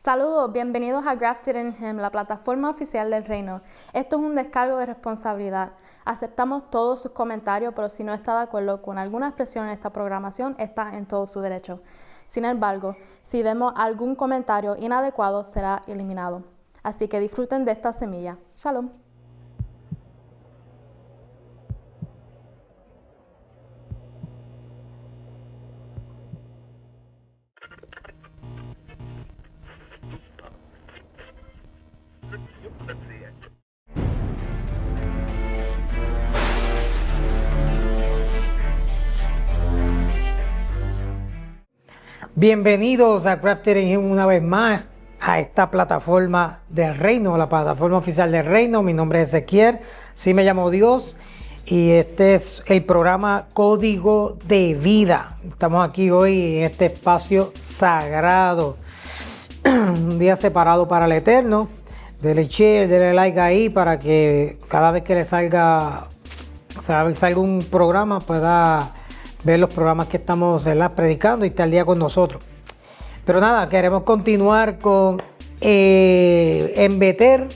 Saludos, bienvenidos a Grafted in Him, la plataforma oficial del reino. Esto es un descargo de responsabilidad. Aceptamos todos sus comentarios, pero si no está de acuerdo con alguna expresión en esta programación, está en todo su derecho. Sin embargo, si vemos algún comentario inadecuado, será eliminado. Así que disfruten de esta semilla. Shalom. Bienvenidos a Grafted in Him una vez más a esta plataforma del reino, la plataforma oficial del reino. Mi nombre es Ezequiel, sí me llamo Dios y este es el programa Código de Vida. Estamos aquí hoy en este espacio sagrado, un día separado para el Eterno. Dele share, dele like ahí para que cada vez que le salga un programa pueda ver los programas que estamos predicando y estar al día con nosotros. Pero nada, queremos continuar con Beter,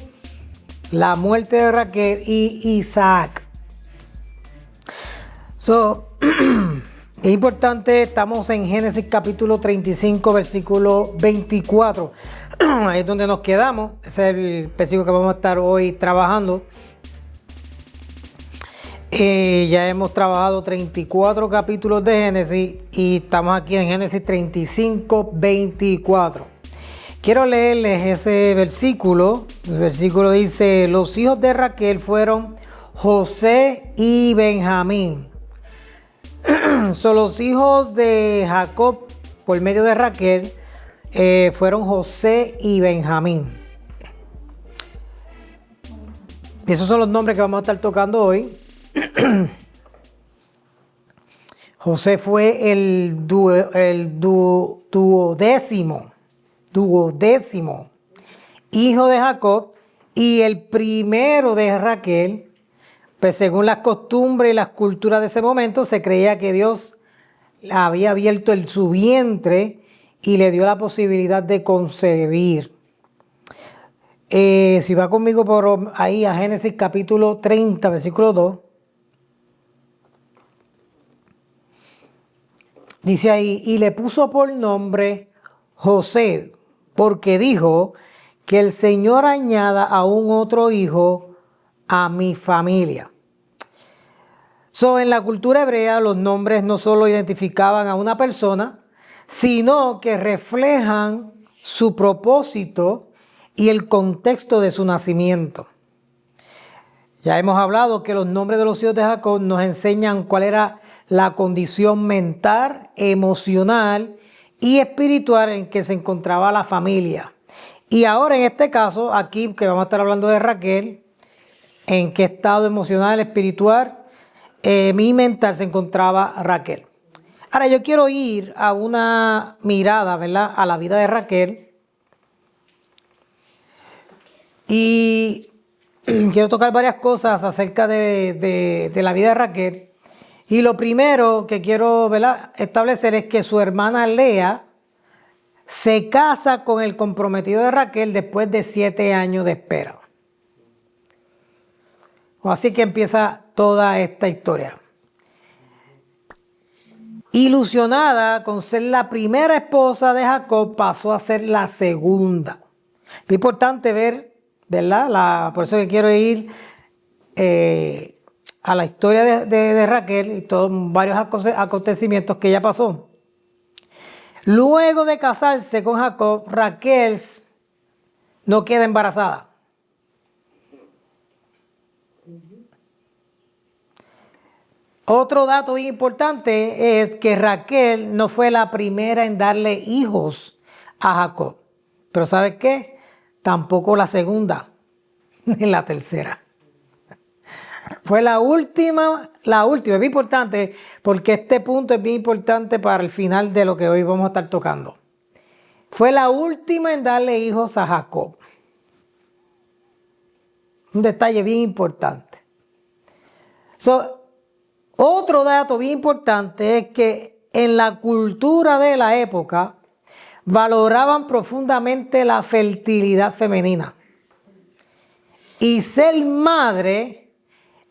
la muerte de Raquel y Isaac. Es importante, estamos en Génesis capítulo 35, versículo 24. Ahí es donde nos quedamos. Ese es el versículo que vamos a estar hoy trabajando. Ya hemos trabajado 34 capítulos de Génesis y estamos aquí en Génesis 35, 24. Quiero leerles ese versículo. El versículo dice: los hijos de Raquel fueron José y Benjamín. Son los hijos de Jacob por medio de Raquel fueron José y Benjamín. Y esos son los nombres que vamos a estar tocando hoy. José fue el duodécimo hijo de Jacob y el primero de Raquel. Pues según las costumbres y las culturas de ese momento, se creía que Dios había abierto su vientre y le dio la posibilidad de concebir. Si va conmigo por ahí a Génesis capítulo 30, versículo 2. Dice ahí: y le puso por nombre José, porque dijo: que el Señor añada aún otro hijo a mi familia. En la cultura hebrea, los nombres no solo identificaban a una persona, sino que reflejan su propósito y el contexto de su nacimiento. Ya hemos hablado que los nombres de los hijos de Jacob nos enseñan cuál era la condición mental, emocional y espiritual en que se encontraba la familia. Y ahora en este caso, aquí que vamos a estar hablando de Raquel, en qué estado emocional, espiritual, y mental se encontraba Raquel. Ahora yo quiero ir a una mirada, ¿verdad?, a la vida de Raquel. Y quiero tocar varias cosas acerca de la vida de Raquel. Y lo primero que quiero, ¿verdad?, establecer es que su hermana Lea se casa con el comprometido de Raquel después de 7 años de espera. Así que empieza toda esta historia. Ilusionada con ser la primera esposa de Jacob, pasó a ser la segunda. Es importante ver, ¿verdad? Por eso que quiero ir a la historia de Raquel y todos varios acontecimientos que ella pasó. Luego de casarse con Jacob, Raquel no queda embarazada. Otro dato bien importante es que Raquel no fue la primera en darle hijos a Jacob. Pero ¿sabes qué? Tampoco la segunda ni la tercera. Fue la última. Es bien importante porque este punto es bien importante para el final de lo que hoy vamos a estar tocando. Fue la última en darle hijos a Jacob. Un detalle bien importante. Otro dato bien importante es que en la cultura de la época, valoraban profundamente la fertilidad femenina. Y ser madre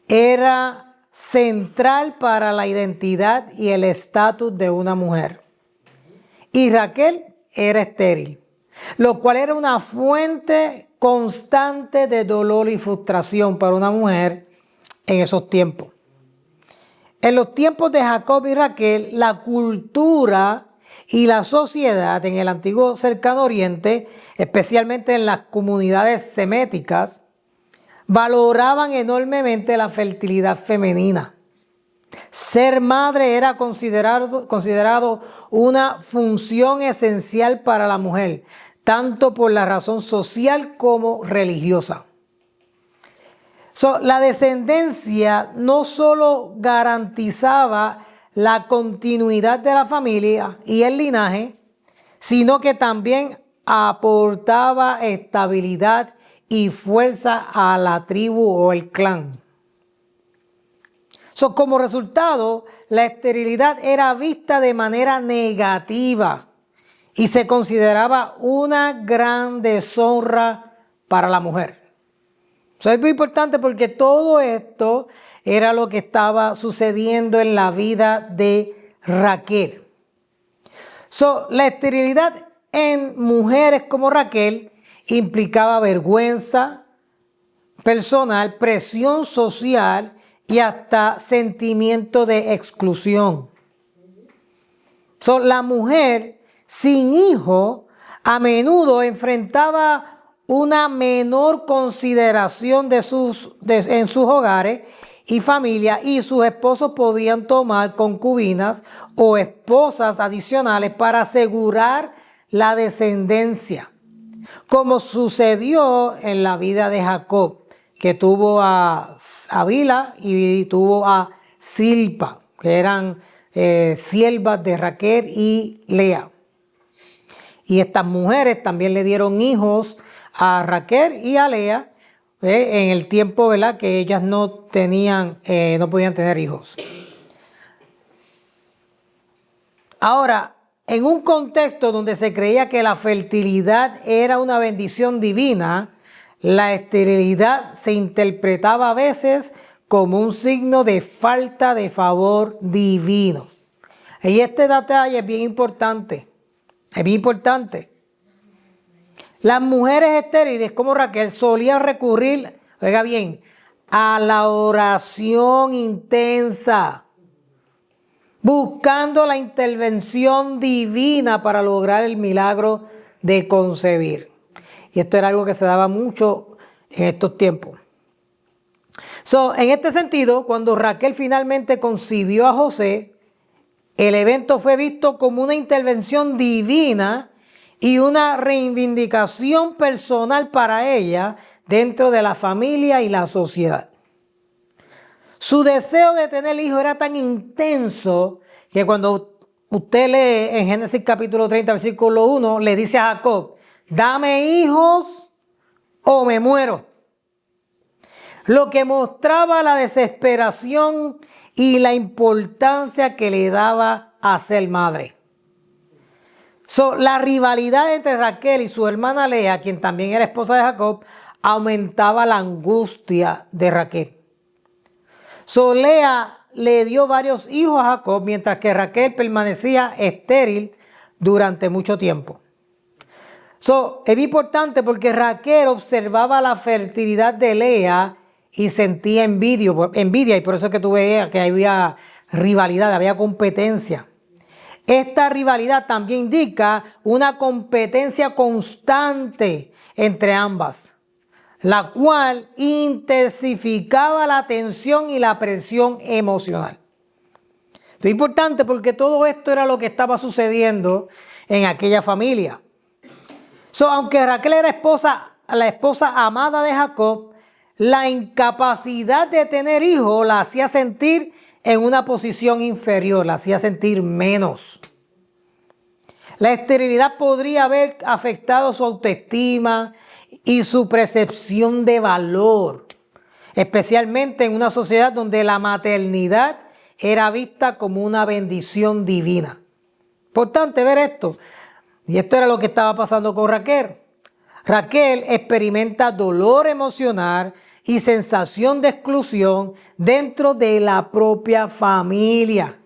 era central para la identidad y el estatus de una mujer. Y Raquel era estéril, lo cual era una fuente constante de dolor y frustración para una mujer en esos tiempos. En los tiempos de Jacob y Raquel, la cultura y la sociedad en el antiguo cercano oriente, especialmente en las comunidades seméticas, valoraban enormemente la fertilidad femenina. Ser madre era considerado una función esencial para la mujer, tanto por la razón social como religiosa. La descendencia no solo garantizaba la continuidad de la familia y el linaje, sino que también aportaba estabilidad y fuerza a la tribu o el clan. Como resultado, la esterilidad era vista de manera negativa y se consideraba una gran deshonra para la mujer. Es muy importante porque todo esto era lo que estaba sucediendo en la vida de Raquel. La esterilidad en mujeres como Raquel implicaba vergüenza personal, presión social y hasta sentimiento de exclusión. La mujer sin hijo a menudo enfrentaba una menor consideración en sus hogares y familia, y sus esposos podían tomar concubinas o esposas adicionales para asegurar la descendencia, como sucedió en la vida de Jacob, que tuvo a Bilha y tuvo a Zilpa, que eran siervas de Raquel y Lea. Y estas mujeres también le dieron hijos a Raquel y a Lea en el tiempo, ¿verdad?, que ellas no podían tener hijos. Ahora, en un contexto donde se creía que la fertilidad era una bendición divina, la esterilidad se interpretaba a veces como un signo de falta de favor divino. Y este detalle es bien importante. Es bien importante. Las mujeres estériles como Raquel solían recurrir, oiga bien, a la oración intensa, buscando la intervención divina para lograr el milagro de concebir. Y esto era algo que se daba mucho en estos tiempos. En este sentido, cuando Raquel finalmente concibió a José, el evento fue visto como una intervención divina y una reivindicación personal para ella dentro de la familia y la sociedad. Su deseo de tener hijos era tan intenso que cuando usted lee en Génesis capítulo 30, versículo 1, le dice a Jacob: dame hijos o me muero. Lo que mostraba la desesperación y la importancia que le daba a ser madre. La rivalidad entre Raquel y su hermana Lea, quien también era esposa de Jacob, aumentaba la angustia de Raquel. Lea le dio varios hijos a Jacob, mientras que Raquel permanecía estéril durante mucho tiempo. Es importante porque Raquel observaba la fertilidad de Lea y sentía envidia, y por eso es que tú veías que había rivalidad, había competencia. Esta rivalidad también indica una competencia constante entre ambas, la cual intensificaba la tensión y la presión emocional. Es importante porque todo esto era lo que estaba sucediendo en aquella familia. Aunque Raquel era la esposa amada de Jacob, la incapacidad de tener hijos la hacía sentir en una posición inferior, la hacía sentir menos. La esterilidad podría haber afectado su autoestima y su percepción de valor, especialmente en una sociedad donde la maternidad era vista como una bendición divina. Importante ver esto. Y esto era lo que estaba pasando con Raquel. Raquel experimenta dolor emocional y sensación de exclusión dentro de la propia familia,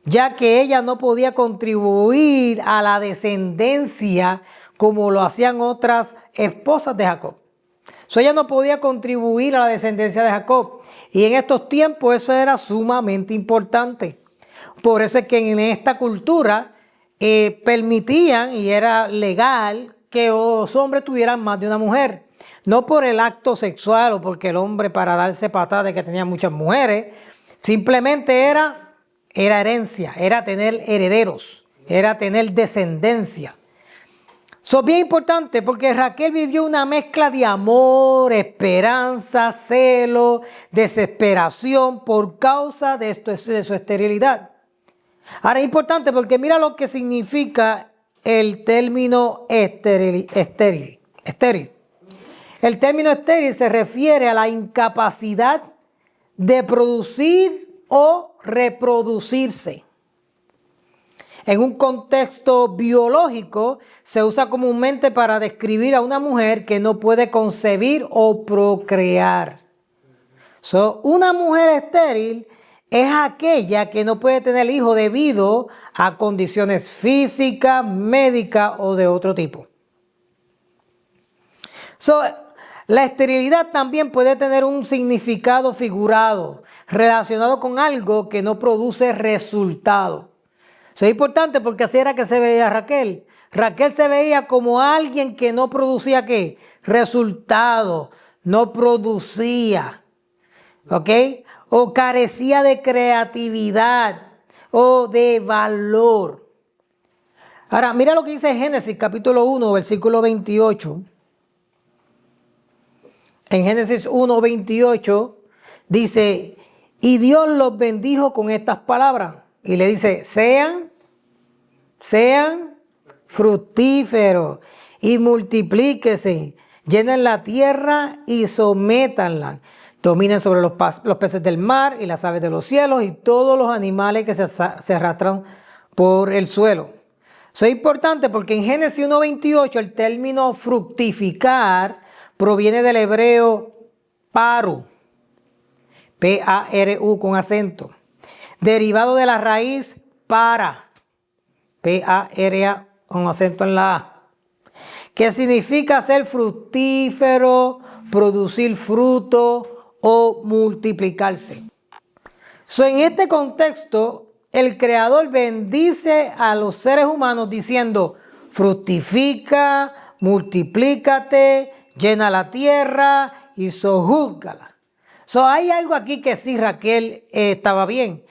ya que ella no podía contribuir a la descendencia como lo hacían otras esposas de Jacob. Ella no podía contribuir a la descendencia de Jacob. Y en estos tiempos eso era sumamente importante. Por eso es que en esta cultura permitían y era legal que los hombres tuvieran más de una mujer. No por el acto sexual o porque el hombre para darse patada de que tenía muchas mujeres. Simplemente era herencia, era tener herederos, era tener descendencia. Eso es bien importante porque Raquel vivió una mezcla de amor, esperanza, celo, desesperación por causa de su esterilidad. Ahora es importante porque mira lo que significa el término estéril. El término estéril se refiere a la incapacidad de producir o reproducirse. En un contexto biológico se usa comúnmente para describir a una mujer que no puede concebir o procrear. Una mujer estéril es aquella que no puede tener hijo debido a condiciones físicas, médicas o de otro tipo. La esterilidad también puede tener un significado figurado relacionado con algo que no produce resultado. Eso es importante porque así era que se veía Raquel. Raquel se veía como alguien que no producía ¿qué? Resultado, no producía, ¿ok? O carecía de creatividad o de valor. Ahora, mira lo que dice Génesis capítulo 1, versículo 28. En Génesis 1, 28 dice, y Dios los bendijo con estas palabras. Y le dice, sean fructíferos y multiplíquense, llenen la tierra y sométanla. Dominen sobre los peces del mar y las aves de los cielos y todos los animales que se arrastran por el suelo. Eso es importante porque en Génesis 1:28 el término fructificar proviene del hebreo paru, P-A-R-U con acento, derivado de la raíz para, P-A-R-A con acento en la A, que significa ser fructífero, producir fruto o multiplicarse. En este contexto, el Creador bendice a los seres humanos diciendo, fructifica, multiplícate, llena la tierra y sojúzgala. Hay algo aquí que sí Raquel estaba bien.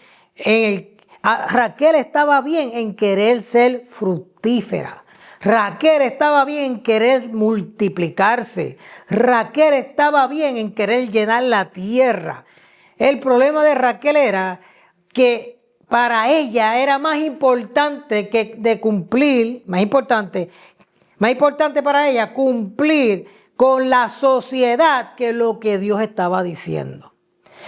Raquel estaba bien en querer ser fructífera. Raquel estaba bien en querer multiplicarse. Raquel estaba bien en querer llenar la tierra. El problema de Raquel era que para ella era más importante más importante para ella cumplir con la sociedad que lo que Dios estaba diciendo.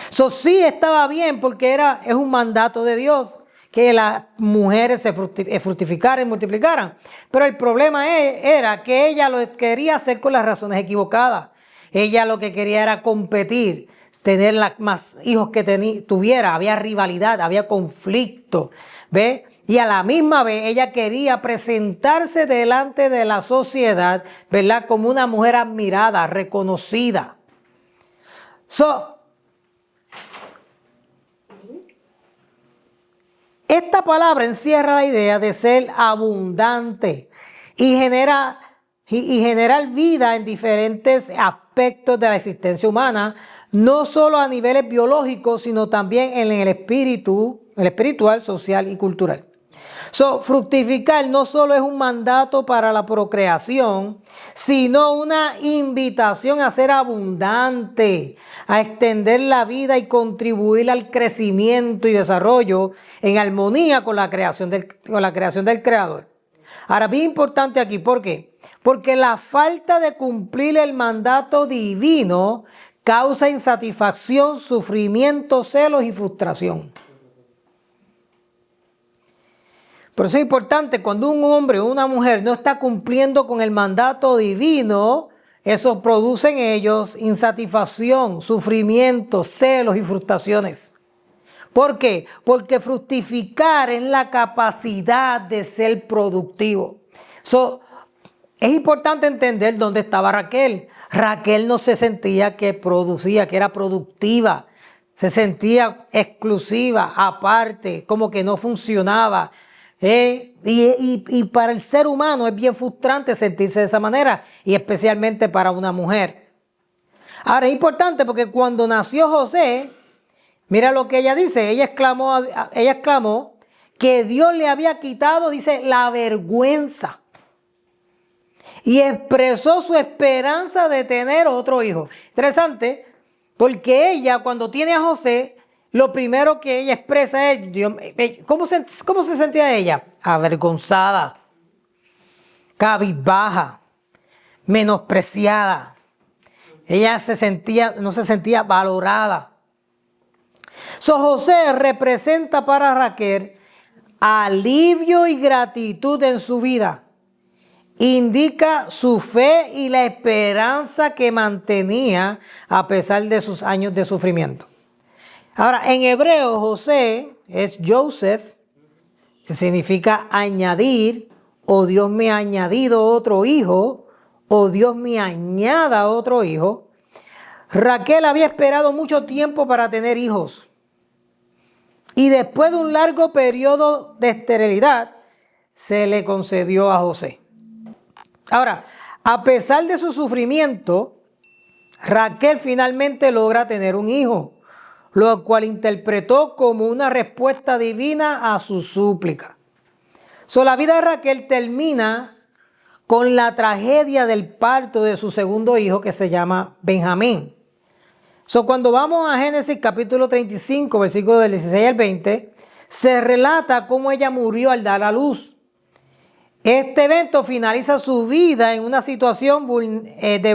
Sí estaba bien porque es un mandato de Dios que las mujeres se fructificaran y multiplicaran. Pero el problema era que ella lo quería hacer con las razones equivocadas. Ella lo que quería era competir, tener más hijos que tuviera. Había rivalidad, había conflicto, ¿ve? Y a la misma vez ella quería presentarse delante de la sociedad, ¿verdad? Como una mujer admirada, reconocida. Esta palabra encierra la idea de ser abundante y generar vida en diferentes aspectos de la existencia humana, no solo a niveles biológicos, sino también en el espiritual, social y cultural. Fructificar no solo es un mandato para la procreación, sino una invitación a ser abundante, a extender la vida y contribuir al crecimiento y desarrollo en armonía con la creación del Creador. Ahora, bien importante aquí, ¿por qué? Porque la falta de cumplir el mandato divino causa insatisfacción, sufrimiento, celos y frustración. Por eso es importante, cuando un hombre o una mujer no está cumpliendo con el mandato divino, eso produce en ellos insatisfacción, sufrimiento, celos y frustraciones. ¿Por qué? Porque fructificar es la capacidad de ser productivo. Es importante entender dónde estaba Raquel. Raquel no se sentía que producía, que era productiva. Se sentía exclusiva, aparte, como que no funcionaba. Y para el ser humano es bien frustrante sentirse de esa manera, y especialmente para una mujer. Ahora es importante porque cuando nació José, mira lo que ella dice. Ella exclamó que Dios le había quitado, dice, la vergüenza. Y expresó su esperanza de tener otro hijo. Interesante, porque ella cuando tiene a José, lo primero que ella expresa es, ¿cómo se sentía ella? Avergonzada, cabizbaja, menospreciada. Ella no se sentía valorada. José representa para Raquel alivio y gratitud en su vida. Indica su fe y la esperanza que mantenía a pesar de sus años de sufrimiento. Ahora, en hebreo, José es Joseph, que significa añadir, o Dios me ha añadido otro hijo, o Dios me añada otro hijo. Raquel había esperado mucho tiempo para tener hijos. Y después de un largo periodo de esterilidad, se le concedió a José. Ahora, a pesar de su sufrimiento, Raquel finalmente logra tener un hijo, lo cual interpretó como una respuesta divina a su súplica. La vida de Raquel termina con la tragedia del parto de su segundo hijo, que se llama Benjamín. Cuando vamos a Génesis capítulo 35, versículos del 16 al 20, se relata cómo ella murió al dar a luz. Este evento finaliza su vida en una situación de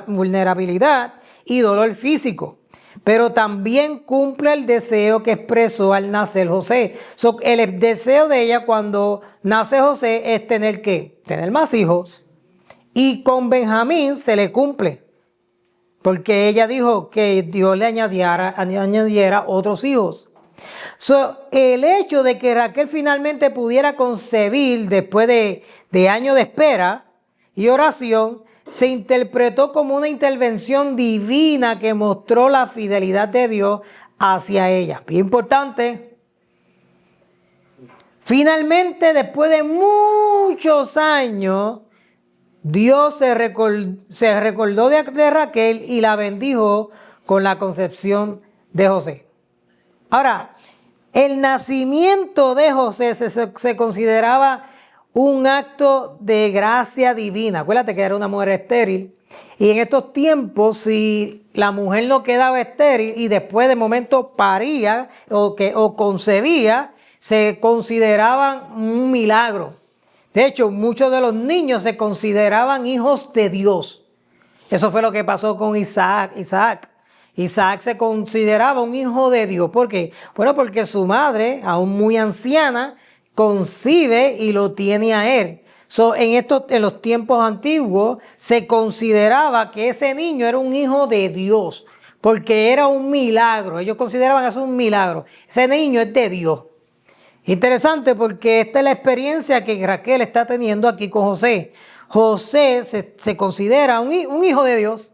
vulnerabilidad y dolor físico, pero también cumple el deseo que expresó al nacer José. El deseo de ella cuando nace José es tener ¿qué? Tener más hijos, y con Benjamín se le cumple, porque ella dijo que Dios le añadiera otros hijos. El hecho de que Raquel finalmente pudiera concebir después de años de espera y oración, se interpretó como una intervención divina que mostró la fidelidad de Dios hacia ella. Bien importante. Finalmente, después de muchos años, Dios se recordó de Raquel y la bendijo con la concepción de José. Ahora, el nacimiento de José se consideraba un acto de gracia divina. Acuérdate que era una mujer estéril. Y en estos tiempos, si la mujer no quedaba estéril y después de momento paría o concebía, se consideraban un milagro. De hecho, muchos de los niños se consideraban hijos de Dios. Eso fue lo que pasó con Isaac. Isaac se consideraba un hijo de Dios. ¿Por qué? Bueno, porque su madre, aún muy anciana, concibe y lo tiene a él. En los tiempos antiguos se consideraba que ese niño era un hijo de Dios, porque era un milagro. Ellos consideraban eso un milagro. Ese niño es de Dios. Interesante, porque esta es la experiencia que Raquel está teniendo aquí con José. José se considera un hijo de Dios.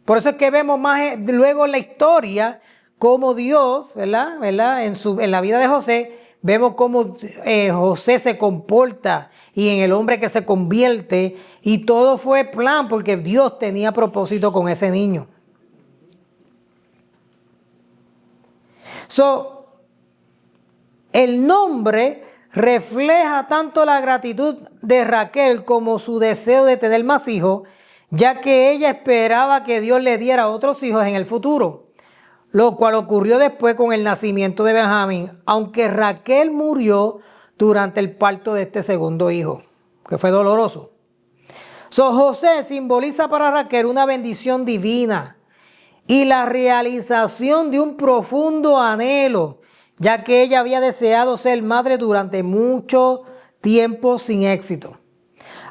Por eso es que vemos más luego en la historia cómo Dios, ¿verdad? En la vida de José, vemos cómo José se comporta y en el hombre que se convierte. Y todo fue plan porque Dios tenía propósito con ese niño. El nombre refleja tanto la gratitud de Raquel como su deseo de tener más hijos, ya que ella esperaba que Dios le diera otros hijos en el futuro, lo cual ocurrió después con el nacimiento de Benjamín, aunque Raquel murió durante el parto de este segundo hijo, que fue doloroso. José simboliza para Raquel una bendición divina y la realización de un profundo anhelo ya que ella había deseado ser madre durante mucho tiempo sin éxito.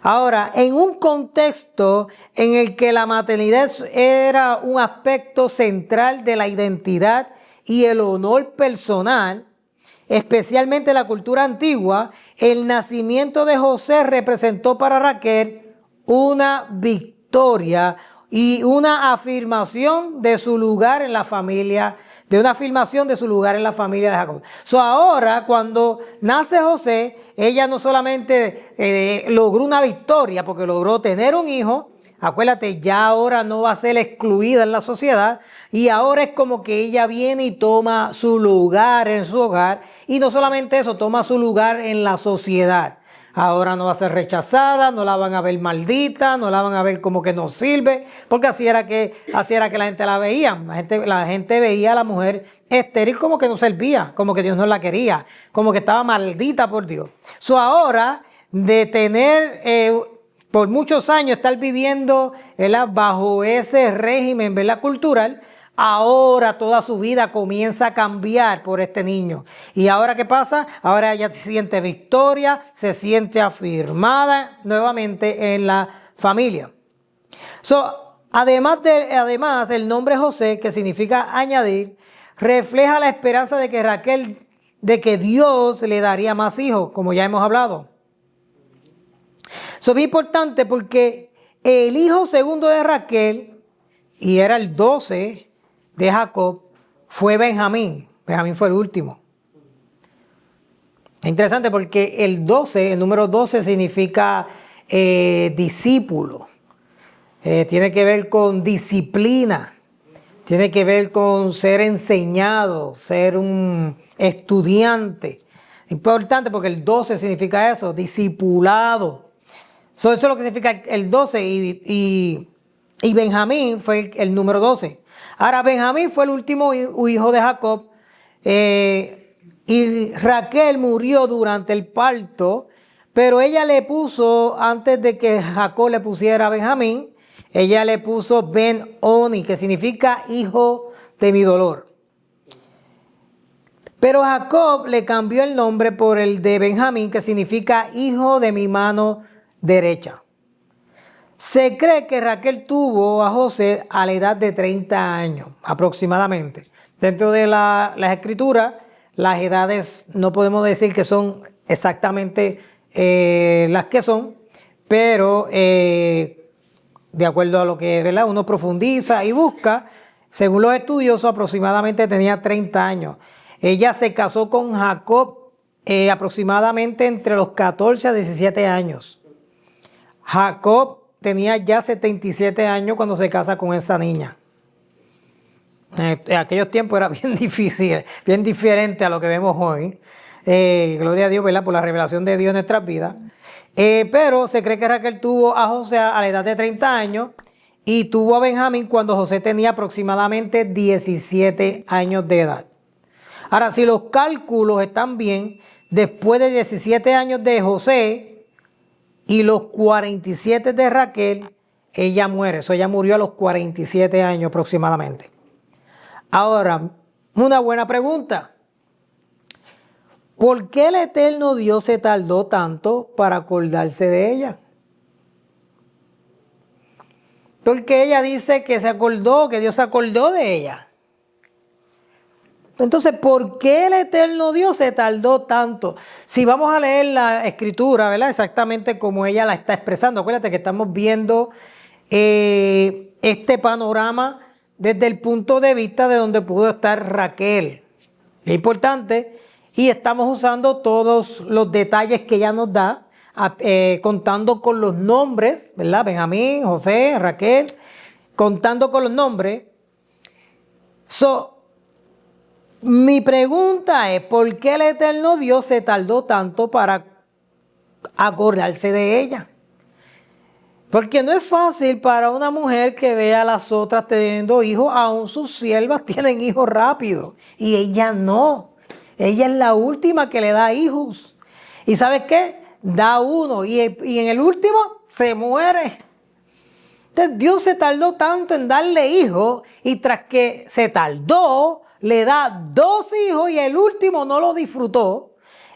Ahora, en un contexto en el que la maternidad era un aspecto central de la identidad y el honor personal, especialmente en la cultura antigua, el nacimiento de José representó para Raquel una victoria y una afirmación de su lugar en la familia, de Jacob. Ahora, cuando nace José, ella no solamente logró una victoria, porque logró tener un hijo. Acuérdate, ya ahora no va a ser excluida en la sociedad, y ahora es como que ella viene y toma su lugar en su hogar, y no solamente eso, toma su lugar en la sociedad. Ahora no va a ser rechazada, no la van a ver maldita, no la van a ver como que no sirve, porque así era que la gente la veía. La gente veía a la mujer estéril como que no servía, como que Dios no la quería, como que estaba maldita por Dios. Ahora, de tener por muchos años estar viviendo, ¿verdad?, bajo ese régimen, ¿verdad?, cultural, ahora toda su vida comienza a cambiar por este niño. ¿Y ahora qué pasa? Ahora ella se siente victoria, se siente afirmada nuevamente en la familia. Además, el nombre José, que significa añadir, refleja la esperanza de que Dios le daría más hijos, como ya hemos hablado. Eso es muy importante porque el hijo segundo de Raquel, y era el 12 de Jacob, fue Benjamín. Benjamín fue el último. Es interesante porque el número 12 significa discípulo. Tiene que ver con disciplina. Tiene que ver con ser enseñado, ser un estudiante. Importante porque el 12 significa eso, discipulado. Eso es lo que significa el 12 y Benjamín fue el número 12. Ahora, Benjamín fue el último hijo de Jacob y Raquel murió durante el parto, pero ella le puso, antes de que Jacob le pusiera a Benjamín, ella le puso Ben-Oni, que significa hijo de mi dolor. Pero Jacob le cambió el nombre por el de Benjamín, que significa hijo de mi mano derecha. Se cree que Raquel tuvo a José a la edad de 30 años aproximadamente. Dentro de las escrituras, las edades no podemos decir que son exactamente las que son, pero de acuerdo a lo que, ¿verdad?, uno profundiza y busca, según los estudiosos, aproximadamente tenía 30 años. Ella se casó con Jacob aproximadamente entre los 14 a 17 años. Jacob tenía ya 77 años cuando se casa con esa niña. En aquellos tiempos era bien difícil, bien diferente a lo que vemos hoy. Gloria a Dios, ¿verdad?, por la revelación de Dios en nuestras vidas. Pero se cree que Raquel tuvo a José a la edad de 30 años y tuvo a Benjamín cuando José tenía aproximadamente 17 años de edad. Ahora, si los cálculos están bien, después de 17 años de José y los 47 de Raquel, ella muere. Ella murió a los 47 años aproximadamente. Ahora, una buena pregunta. ¿Por qué el eterno Dios se tardó tanto para acordarse de ella? Porque ella dice que que Dios se acordó de ella. Entonces, ¿por qué el eterno Dios se tardó tanto? Si vamos a leer la escritura, ¿verdad?, exactamente como ella la está expresando. Acuérdate que estamos viendo este panorama desde el punto de vista de donde pudo estar Raquel. Es importante, y estamos usando todos los detalles que ella nos da, contando con los nombres, ¿verdad? Benjamín, José, Raquel, contando con los nombres. Mi pregunta es, ¿por qué el eterno Dios se tardó tanto para acordarse de ella? Porque no es fácil para una mujer que vea a las otras teniendo hijos, aún sus siervas tienen hijos rápido, y ella no. Ella es la última que le da hijos. ¿Y sabes qué? Da uno y en el último se muere. Entonces Dios se tardó tanto en darle hijos, y tras que se tardó, le da 2 hijos y el último no lo disfrutó.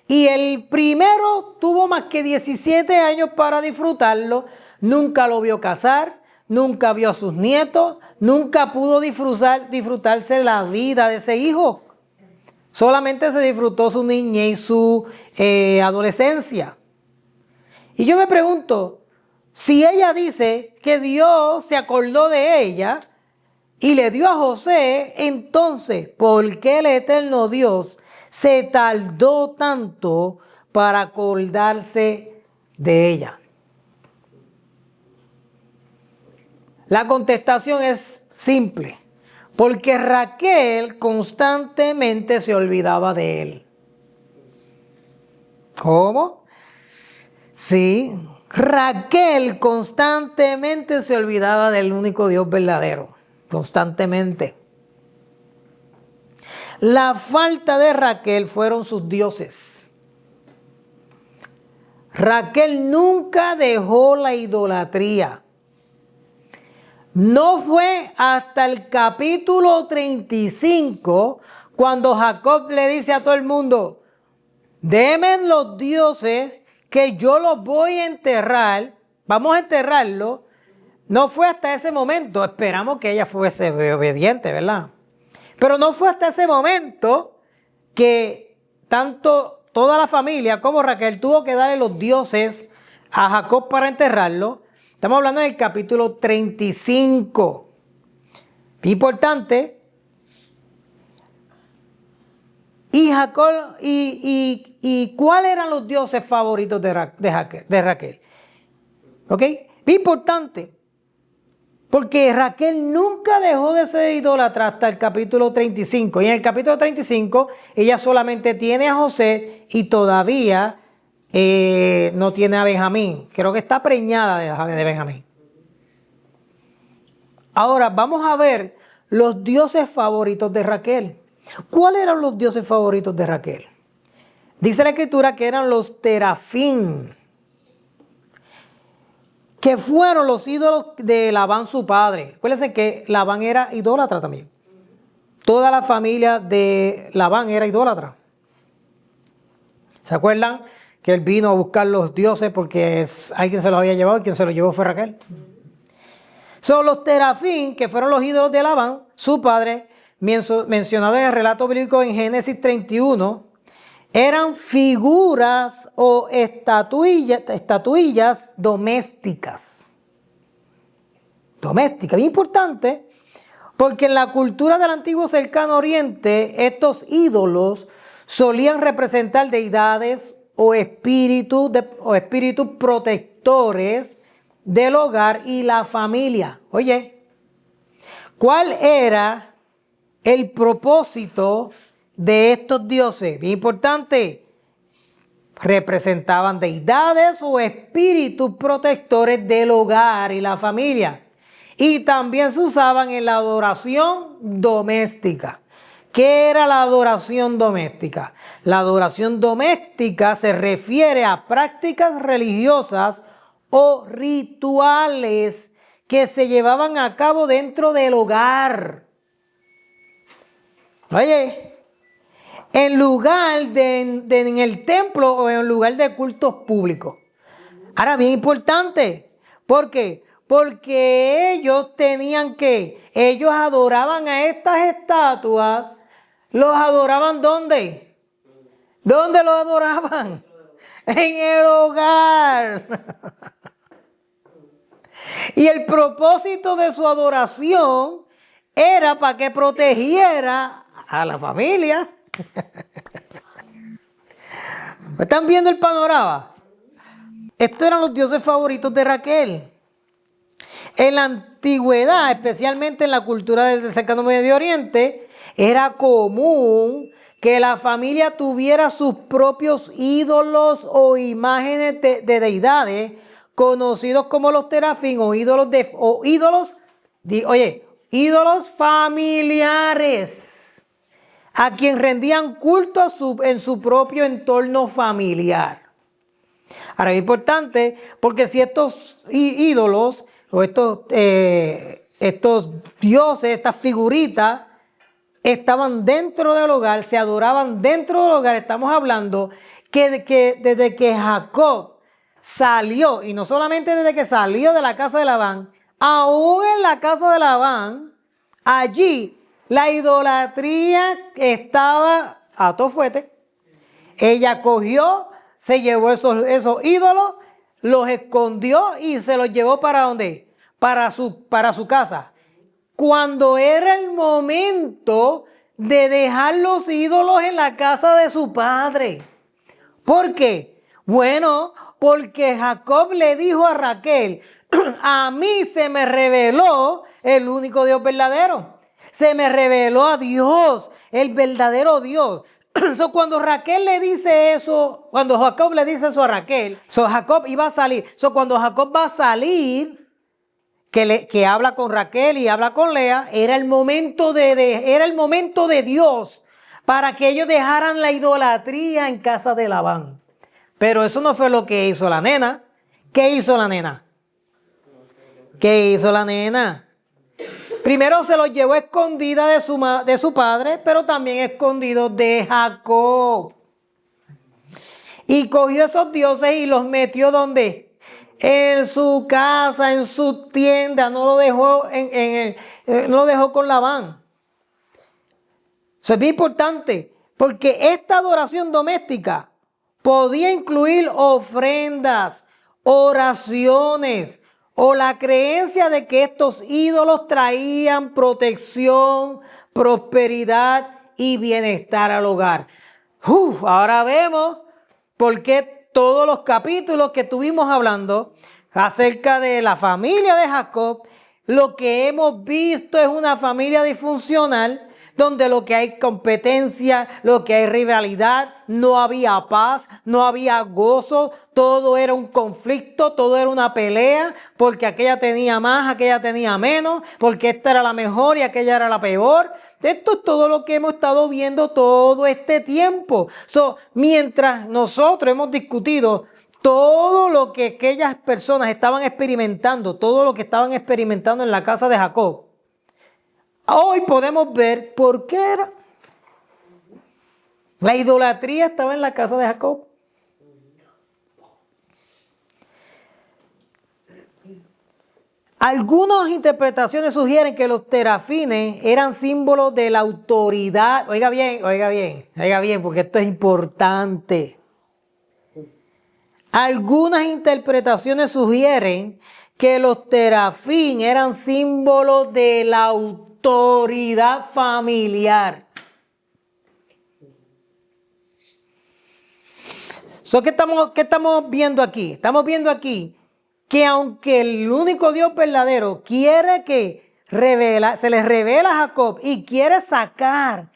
Y el primero tuvo más que 17 años para disfrutarlo. Nunca lo vio casar, nunca vio a sus nietos, nunca pudo disfrutarse la vida de ese hijo. Solamente se disfrutó su niñez y su adolescencia. Y yo me pregunto, si ella dice que Dios se acordó de ella y le dio a José, entonces, ¿por qué el eterno Dios se tardó tanto para acordarse de ella? La contestación es simple, porque Raquel constantemente se olvidaba de él. ¿Cómo? Sí, Raquel constantemente se olvidaba del único Dios verdadero, constantemente. La falta de Raquel fueron sus dioses. Raquel nunca dejó la idolatría. No fue hasta el capítulo 35 cuando Jacob le dice a todo el mundo, denme los dioses que yo los voy a enterrar, vamos a enterrarlos. No fue hasta ese momento, esperamos que ella fuese obediente, ¿verdad? Pero no fue hasta ese momento que tanto toda la familia como Raquel tuvo que darle los dioses a Jacob para enterrarlo. Estamos hablando del capítulo 35. Importante. Y Jacob, y ¿cuáles eran los dioses favoritos de Raquel? ¿Ok? Importante. Porque Raquel nunca dejó de ser idólatra hasta el capítulo 35. Y en el capítulo 35 ella solamente tiene a José y todavía no tiene a Benjamín. Creo que está preñada de Benjamín. Ahora vamos a ver los dioses favoritos de Raquel. ¿Cuáles eran los dioses favoritos de Raquel? Dice la escritura que eran los terafín, que fueron los ídolos de Labán su padre. Acuérdense que Labán era idólatra también. Toda la familia de Labán era idólatra. ¿Se acuerdan que él vino a buscar los dioses porque alguien se los había llevado y quien se los llevó fue Raquel? Son los terafín, que fueron los ídolos de Labán, su padre, mencionados en el relato bíblico en Génesis 31, eran figuras o estatuillas domésticas. Domésticas, bien importante, porque en la cultura del antiguo cercano oriente, estos ídolos solían representar deidades o espíritus protectores del hogar y la familia. Oye, ¿cuál era el propósito de estos dioses? Bien importante. Representaban deidades o espíritus protectores del hogar y la familia. Y también se usaban en la adoración doméstica. ¿Qué era la adoración doméstica? La adoración doméstica se refiere a prácticas religiosas o rituales que se llevaban a cabo dentro del hogar. Oye, en lugar en el templo o en lugar de cultos públicos. Ahora, bien importante. ¿Por qué? Porque ellos ellos adoraban a estas estatuas. ¿Los adoraban dónde? ¿Dónde los adoraban? En el hogar. Y el propósito de su adoración era para que protegiera a la familia. ¿Están viendo el panorama? Estos eran los dioses favoritos de Raquel. En la antigüedad, especialmente en la cultura del cercano Medio Oriente, era común que la familia tuviera sus propios ídolos o imágenes de deidades, conocidos como los terafín o ídolos familiares, a quien rendían culto en su propio entorno familiar. Ahora es importante porque si estos ídolos o estos dioses, estas figuritas, estaban dentro del hogar, se adoraban dentro del hogar. Estamos hablando que desde que Jacob salió, y no solamente desde que salió de la casa de Labán, aún en la casa de Labán, allí la idolatría estaba a todo fuete. Ella cogió, se llevó esos ídolos, los escondió y se los llevó ¿para dónde? Para su casa. Cuando era el momento de dejar los ídolos en la casa de su padre. ¿Por qué? Bueno, porque Jacob le dijo a Raquel, a mí se me reveló el único Dios verdadero. Se me reveló a Dios, el verdadero Dios. So, cuando Raquel le dice eso, cuando Jacob le dice eso a Raquel, Jacob iba a salir. Cuando Jacob va a salir, que habla con Raquel y habla con Lea, era el momento de Dios para que ellos dejaran la idolatría en casa de Labán. Pero eso no fue lo que hizo la nena. ¿Qué hizo la nena? ¿Qué hizo la nena? Primero se los llevó escondida de su padre, pero también escondido de Jacob. Y cogió esos dioses y los metió ¿dónde? En su casa, en su tienda. No lo dejó, no lo dejó con Labán. Eso es bien importante, porque esta adoración doméstica podía incluir ofrendas, oraciones, o la creencia de que estos ídolos traían protección, prosperidad y bienestar al hogar. Ahora vemos por qué todos los capítulos que estuvimos hablando acerca de la familia de Jacob, lo que hemos visto es una familia disfuncional, donde lo que hay competencia, lo que hay rivalidad, no había paz, no había gozo, todo era un conflicto, todo era una pelea, porque aquella tenía más, aquella tenía menos, porque esta era la mejor y aquella era la peor. Esto es todo lo que hemos estado viendo todo este tiempo. Mientras nosotros hemos discutido todo lo que aquellas personas estaban experimentando, todo lo que estaban experimentando en la casa de Jacob, hoy podemos ver por qué era. La idolatría estaba en la casa de Jacob. Algunas interpretaciones sugieren que los terafines eran símbolos de la autoridad. Oiga bien, porque esto es importante. Algunas interpretaciones sugieren que los terafín eran símbolos de la autoridad familiar. ¿Qué estamos viendo aquí? Estamos viendo aquí que aunque el único Dios verdadero quiere se les revela a Jacob y quiere sacar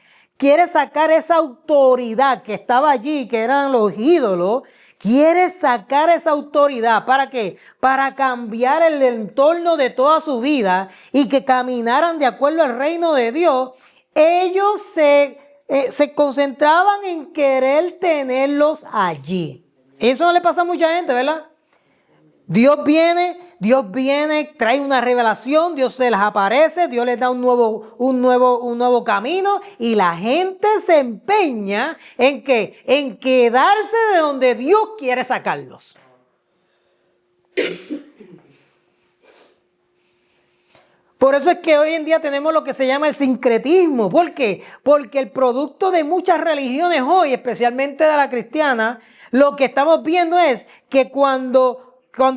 esa autoridad que estaba allí, que eran los ídolos, quiere sacar esa autoridad. ¿Para qué? Para cambiar el entorno de toda su vida y que caminaran de acuerdo al reino de Dios. Ellos se concentraban en querer tenerlos allí. Eso no le pasa a mucha gente, ¿verdad? Dios viene, trae una revelación, Dios se les aparece, Dios les da un nuevo camino y la gente se empeña en quedarse de donde Dios quiere sacarlos. Por eso es que hoy en día tenemos lo que se llama el sincretismo. ¿Por qué? Porque el producto de muchas religiones hoy, especialmente de la cristiana, lo que estamos viendo es que cuando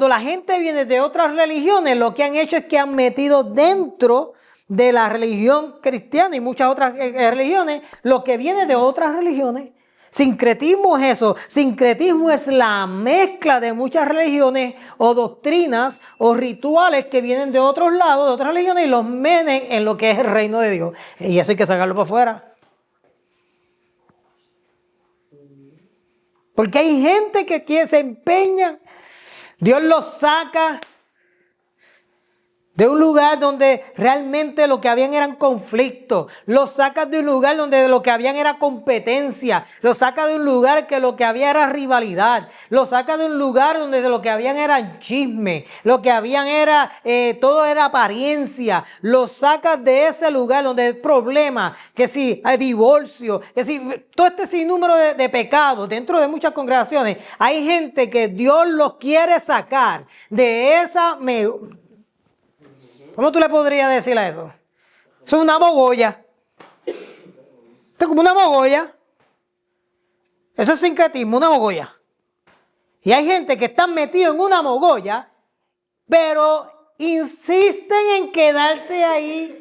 la gente viene de otras religiones, lo que han hecho es que han metido dentro de la religión cristiana y muchas otras religiones, lo que viene de otras religiones. Sincretismo es eso. Sincretismo es la mezcla de muchas religiones o doctrinas o rituales que vienen de otros lados, de otras religiones, y los meten en lo que es el reino de Dios. Y eso hay que sacarlo para afuera. Porque hay gente que se empeña, Dios los saca de un lugar donde realmente lo que habían eran conflictos. Lo sacas de un lugar donde lo que habían era competencia. Lo sacas de un lugar que lo que había era rivalidad. Lo sacas de un lugar donde lo que habían era chisme. Lo que habían era, todo era apariencia. Lo sacas de ese lugar donde hay problemas, que si hay divorcio, que si todo este sinnúmero de pecados dentro de muchas congregaciones. Hay gente que Dios los quiere sacar de esa... ¿Cómo tú le podrías decir a eso? Eso es una mogolla. Esto es como una mogolla. Eso es sincretismo, una mogolla. Y hay gente que está metida en una mogolla, pero insisten en quedarse ahí.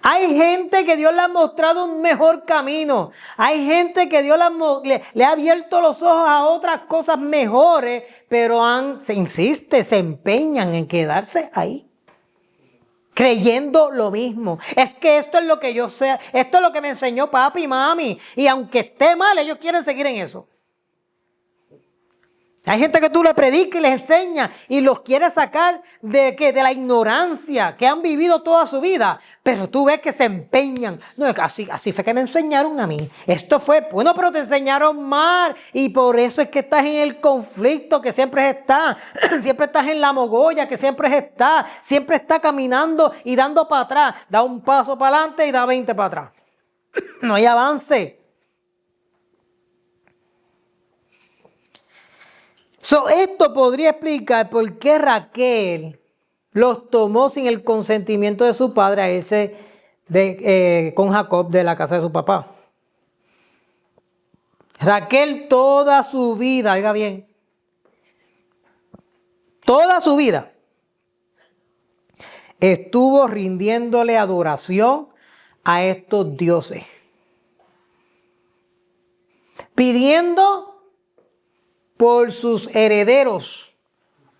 Hay gente que Dios le ha mostrado un mejor camino. Hay gente que Dios le ha abierto los ojos a otras cosas mejores, pero se empeñan en quedarse ahí. Creyendo lo mismo. Es que esto es lo que yo sé, esto es lo que me enseñó papi y mami. Y aunque esté mal, ellos quieren seguir en eso. Hay gente que tú le predicas y les enseñas y los quieres sacar de la ignorancia que han vivido toda su vida. Pero tú ves que se empeñan. No, así fue que me enseñaron a mí. Esto fue, bueno, pero te enseñaron mal. Y por eso es que estás en el conflicto que siempre está. Siempre estás en la mogolla que siempre está. Siempre está caminando y dando para atrás. Da un paso para adelante y da 20 para atrás. No hay avance. Esto podría explicar por qué los tomó sin el consentimiento de su padre a irse con Jacob de la casa de su papá. Raquel toda su vida, oiga bien, toda su vida estuvo rindiéndole adoración a estos dioses, pidiendo por sus herederos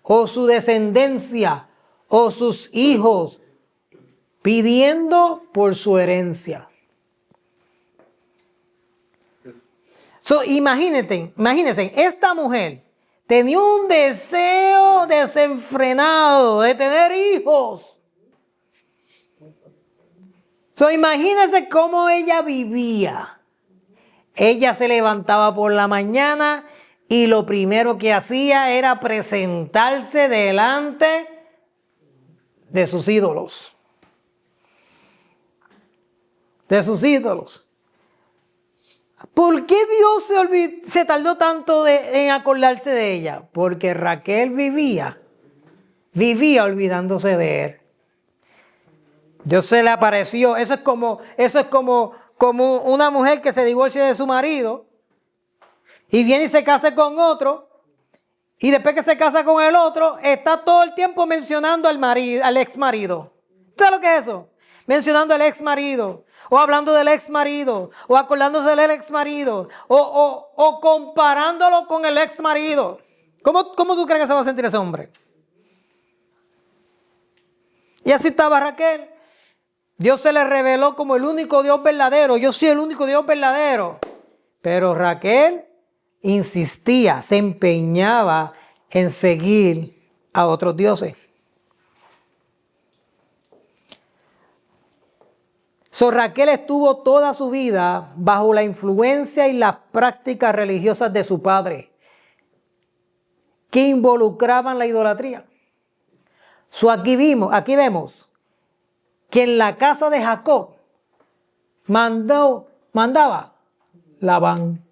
o su descendencia o sus hijos, pidiendo por su herencia. Imagínense, esta mujer tenía un deseo desenfrenado de tener hijos. Imagínense cómo ella vivía. Ella se levantaba por la mañana y lo primero que hacía era presentarse delante de sus ídolos. De sus ídolos. ¿Por qué Dios se tardó tanto en acordarse de ella? Porque Raquel vivía olvidándose de él. Dios se le apareció. Eso es como una mujer que se divorcia de su marido y viene y se casa con otro, y después que se casa con el otro, está todo el tiempo mencionando al ex marido. ¿Sabes lo que es eso? Mencionando al ex marido, o hablando del ex marido, o acordándose del ex marido, o comparándolo con el ex marido. ¿Cómo tú crees que se va a sentir ese hombre? Y así estaba Raquel. Dios se le reveló como el único Dios verdadero. Yo soy el único Dios verdadero. Pero Raquel insistía, se empeñaba en seguir a otros dioses. Raquel estuvo toda su vida bajo la influencia y las prácticas religiosas de su padre, que involucraban la idolatría. Aquí vemos que en la casa de Jacob mandaba Labán.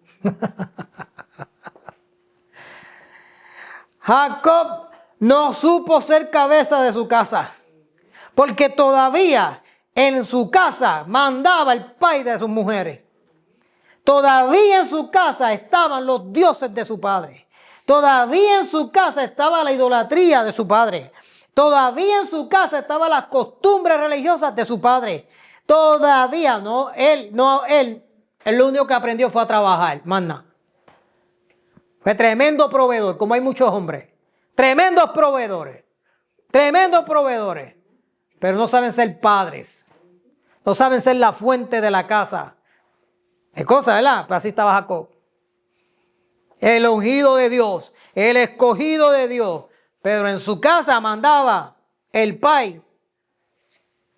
Jacob no supo ser cabeza de su casa, porque todavía en su casa mandaba el pai de sus mujeres. Todavía en su casa estaban los dioses de su padre. Todavía en su casa estaba la idolatría de su padre. Todavía en su casa estaban las costumbres religiosas de su padre. Todavía él lo único que aprendió fue a trabajar, más nada. Fue tremendo proveedor, como hay muchos hombres. Tremendos proveedores. Pero no saben ser padres. No saben ser la fuente de la casa. Es cosa, ¿verdad? Pues así estaba Jacob. El ungido de Dios, el escogido de Dios. Pero en su casa mandaba el pai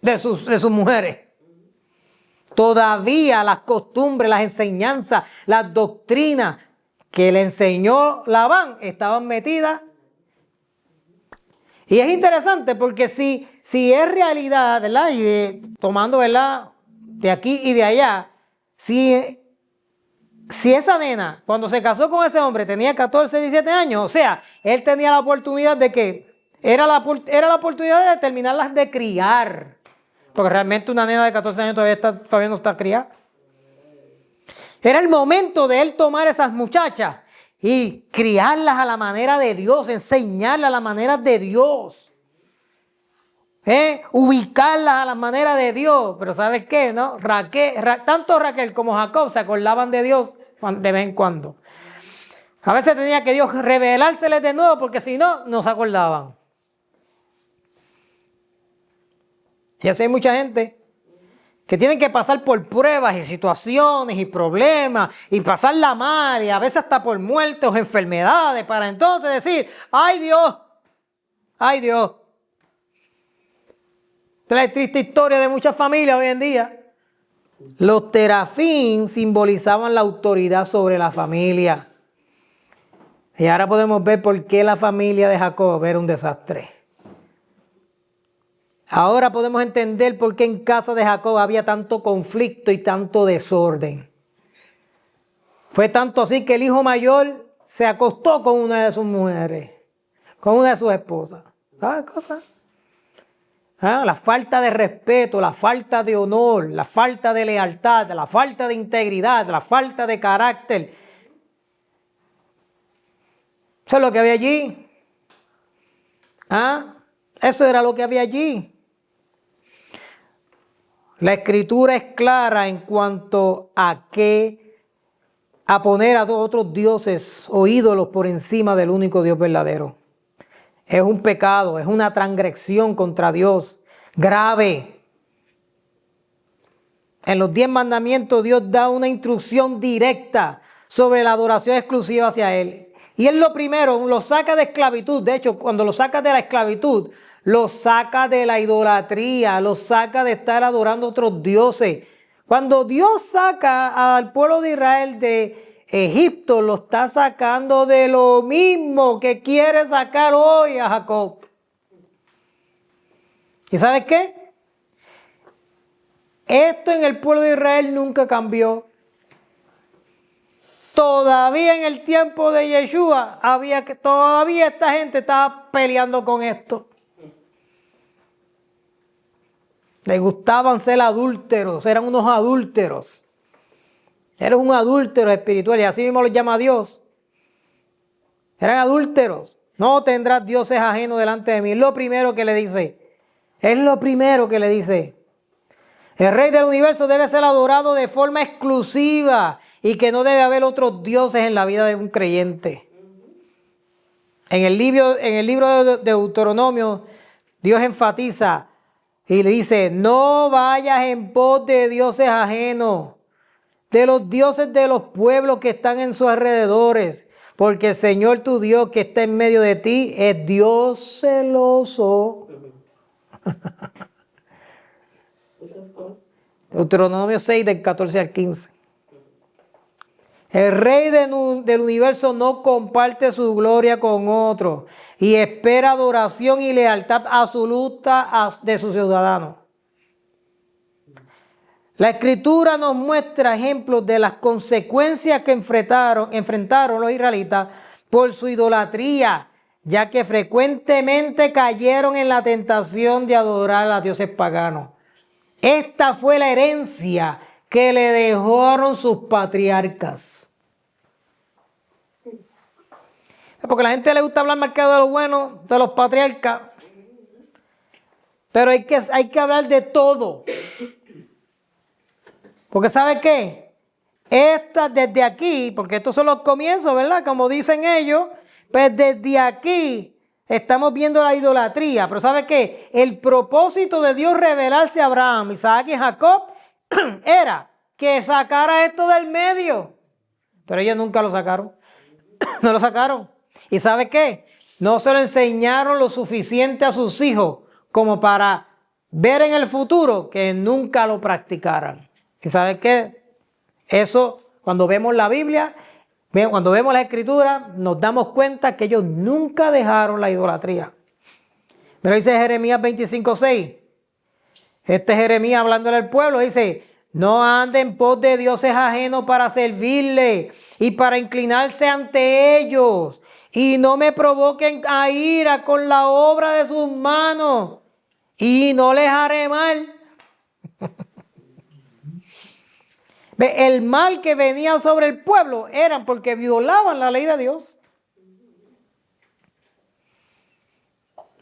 de sus mujeres. Todavía las costumbres, las enseñanzas, las doctrinas que le enseñó Labán estaban metidas. Y es interesante porque si es realidad, ¿verdad? Y tomando, ¿verdad? De aquí y de allá, si esa nena, cuando se casó con ese hombre, tenía 14, 17 años, o sea, él tenía la oportunidad de que, era la oportunidad de terminarlas de criar. Porque realmente una nena de 14 años todavía no está criada. Era el momento de él tomar esas muchachas y criarlas a la manera de Dios, enseñarlas a la manera de Dios. Ubicarlas a la manera de Dios. Pero ¿sabes qué? ¿No? Tanto Raquel como Jacob se acordaban de Dios de vez en cuando. A veces tenía que Dios revelárseles de nuevo porque si no, no se acordaban. Y así hay mucha gente que tienen que pasar por pruebas y situaciones y problemas y pasarla mal y a veces hasta por muertes o enfermedades para entonces decir, ¡ay Dios! ¡Ay Dios! Esta es la triste historia de muchas familias hoy en día. Los terafín simbolizaban la autoridad sobre la familia. Y ahora podemos ver por qué la familia de Jacob era un desastre. Ahora podemos entender por qué en casa de Jacob había tanto conflicto y tanto desorden. Fue tanto así que el hijo mayor se acostó con una de sus mujeres, con una de sus esposas. ¿Sabes cosa? La falta de respeto, la falta de honor, la falta de lealtad, la falta de integridad, la falta de carácter. Eso es lo que había allí. Eso era lo que había allí. La escritura es clara en cuanto a poner a otros dioses o ídolos por encima del único Dios verdadero. Es un pecado, es una transgresión contra Dios grave. En los 10 mandamientos Dios da una instrucción directa sobre la adoración exclusiva hacia Él. Y Él lo primero, lo saca de esclavitud. De hecho, cuando lo saca de la esclavitud, lo saca de la idolatría, lo saca de estar adorando a otros dioses. Cuando Dios saca al pueblo de Israel de Egipto, lo está sacando de lo mismo que quiere sacar hoy a Jacob. ¿Y sabes qué? Esto en el pueblo de Israel nunca cambió. Todavía en el tiempo de Yeshua todavía esta gente estaba peleando con esto. Les gustaban ser adúlteros, eran unos adúlteros. Eres un adúltero espiritual y así mismo los llama Dios. Eran adúlteros. No tendrás dioses ajenos delante de mí. Es lo primero que le dice. Es lo primero que le dice. El Rey del universo debe ser adorado de forma exclusiva y que no debe haber otros dioses en la vida de un creyente. En el libro de Deuteronomio, Dios enfatiza y le dice, no vayas en pos de dioses ajenos, de los dioses de los pueblos que están en sus alrededores, porque el Señor tu Dios que está en medio de ti es Dios celoso. Deuteronomio 6 del 14 al 15. El Rey del universo no comparte su gloria con otro y espera adoración y lealtad absoluta de sus ciudadanos. La Escritura nos muestra ejemplos de las consecuencias que enfrentaron los israelitas por su idolatría, ya que frecuentemente cayeron en la tentación de adorar a dioses paganos. Esta fue la herencia que le dejaron sus patriarcas. Porque a la gente le gusta hablar más que de lo bueno de los patriarcas. Pero hay que hablar de todo. Porque ¿sabe qué? Desde aquí, porque estos son los comienzos, ¿verdad? Como dicen ellos, pues desde aquí estamos viendo la idolatría. Pero ¿sabe qué? El propósito de Dios revelarse a Abraham, Isaac y Jacob era que sacara esto del medio. Pero ellos nunca lo sacaron. No lo sacaron. ¿Y sabe qué? No se lo enseñaron lo suficiente a sus hijos como para ver en el futuro que nunca lo practicaran. ¿Y sabes qué? Eso, cuando vemos la Biblia, cuando vemos la Escritura, nos damos cuenta que ellos nunca dejaron la idolatría. Pero dice Jeremías 25:6. Este Jeremías hablándole al pueblo dice: no anden en pos de dioses ajenos para servirle y para inclinarse ante ellos. Y no me provoquen a ira con la obra de sus manos. Y no les haré mal. El mal que venía sobre el pueblo era porque violaban la ley de Dios.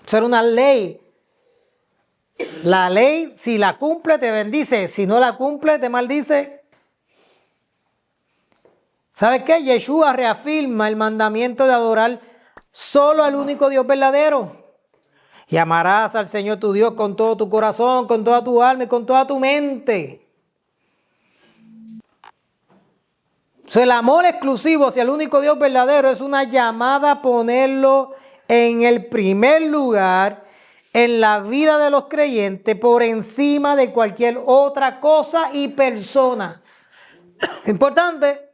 Eso era una ley. La ley, si la cumple, te bendice. Si no la cumple, te maldice. ¿Sabes qué? Yeshua reafirma el mandamiento de adorar solo al único Dios verdadero. Y amarás al Señor tu Dios con todo tu corazón, con toda tu alma y con toda tu mente. El amor exclusivo hacia el único Dios verdadero es una llamada a ponerlo en el primer lugar en la vida de los creyentes por encima de cualquier otra cosa y persona. Importante,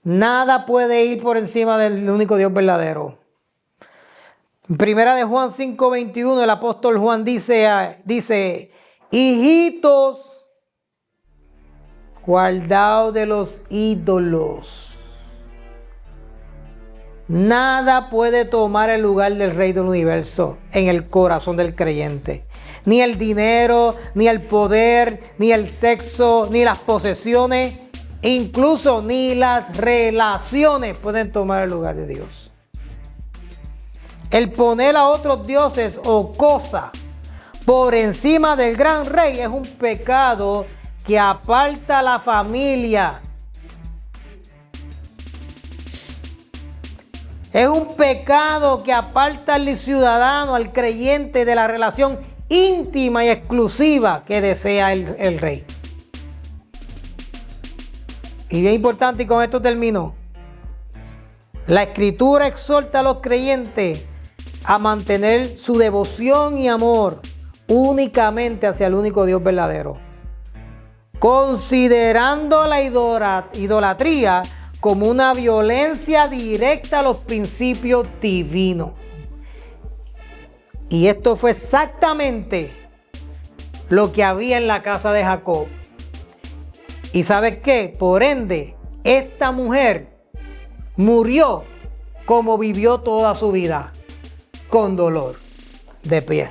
nada puede ir por encima del único Dios verdadero. En Primera de Juan 5:21, el apóstol Juan dice: hijitos, guardaos de los ídolos. Nada puede tomar el lugar del Rey del Universo en el corazón del creyente. Ni el dinero, ni el poder, ni el sexo, ni las posesiones, incluso ni las relaciones pueden tomar el lugar de Dios. El poner a otros dioses o cosas por encima del gran Rey es un pecado que aparta a la familia. Es un pecado que aparta al ciudadano, al creyente, de la relación íntima y exclusiva que desea el Rey. Y bien importante, y con esto termino. La Escritura exhorta a los creyentes a mantener su devoción y amor únicamente hacia el único Dios verdadero, considerando la idolatría como una violencia directa a los principios divinos. Y esto fue exactamente lo que había en la casa de Jacob. ¿Y sabes qué? Por ende, esta mujer murió como vivió toda su vida, con dolor. De pie.